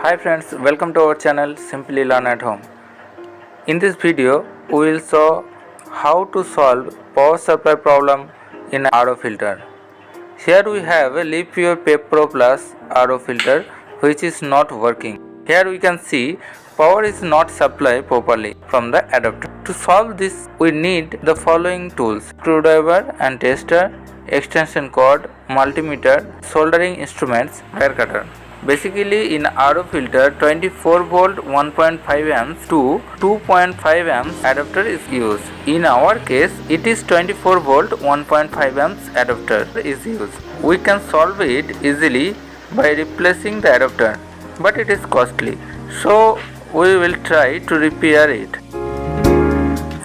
Hi friends, welcome to our channel Simply Learn at Home. In this video, we will show how to solve power supply problem in RO filter. Here we have a livpure Pep Pro Plus RO filter which is not working. Here we can see power is not supplied properly from the adapter. To solve this, we need the following tools: screwdriver and tester, extension cord, multimeter, soldering instruments, wire cutter. Basically, in RO filter, 24 volt 1.5 amps to 2.5 amps adapter is used. In our case, it is 24 volt 1.5 amps adapter is used. We can solve it easily by replacing the adapter, but it is costly. So we will try to repair it.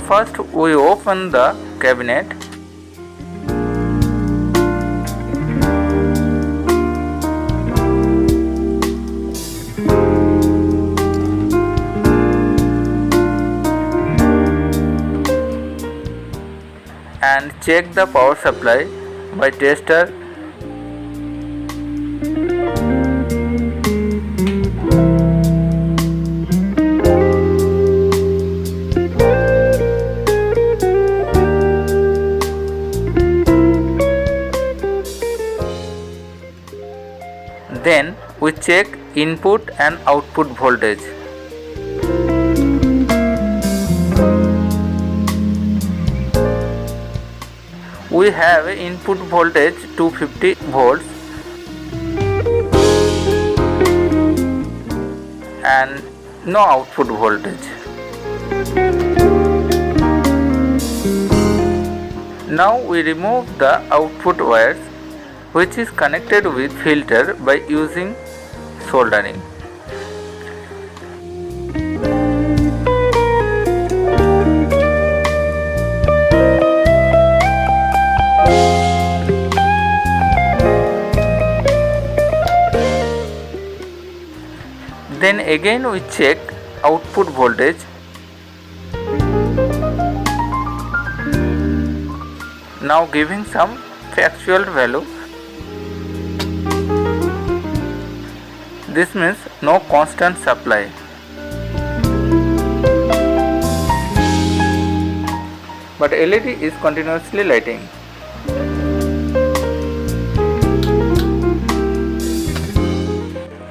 First, we open the cabinet. And check the power supply by tester. Then we check input and output voltage. We have input voltage 250 volts and no output voltage. Now we remove the output wires which is connected with filter by using soldering. Then again we check output voltage. Now giving some factual value. This means no constant supply. But LED is continuously lighting.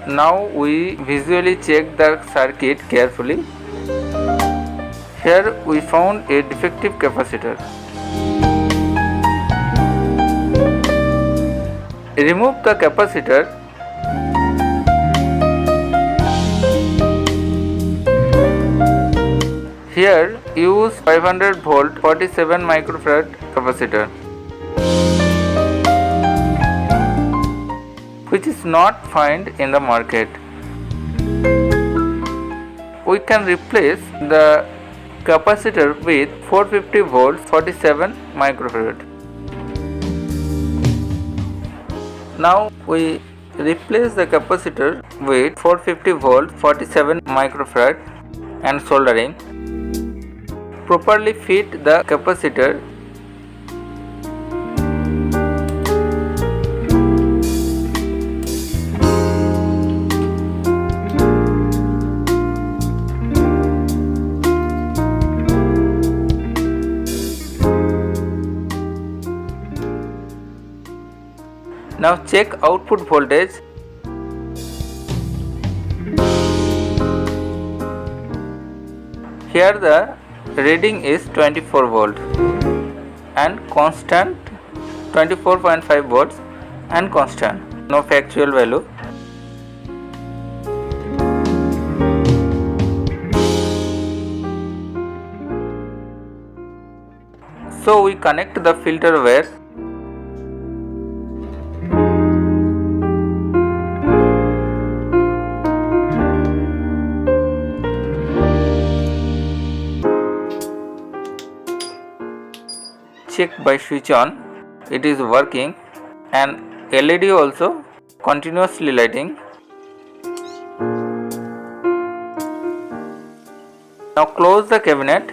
Now we visually check the circuit carefully. Here we found a defective capacitor. Remove the capacitor. Here use 500 volt 47 microfarad capacitor, which is not found in the market. We can replace the capacitor with 450 volt 47 microfarad. Now we replace the capacitor with 450 volt 47 microfarad and soldering. Properly fit the capacitor. Now check output voltage. Here the reading is 24 volt and constant, 24.5 volts and constant, no factual value. So we connect the filter wire. Check by switch on, it is working, and LED also continuously lighting. Now close the cabinet.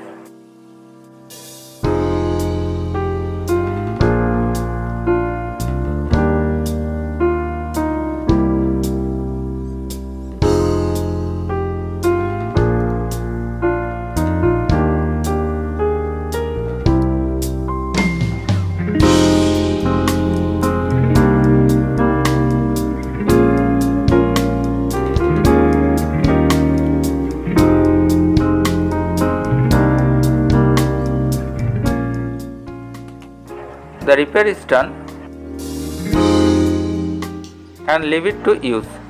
the repair is done and leave it to use.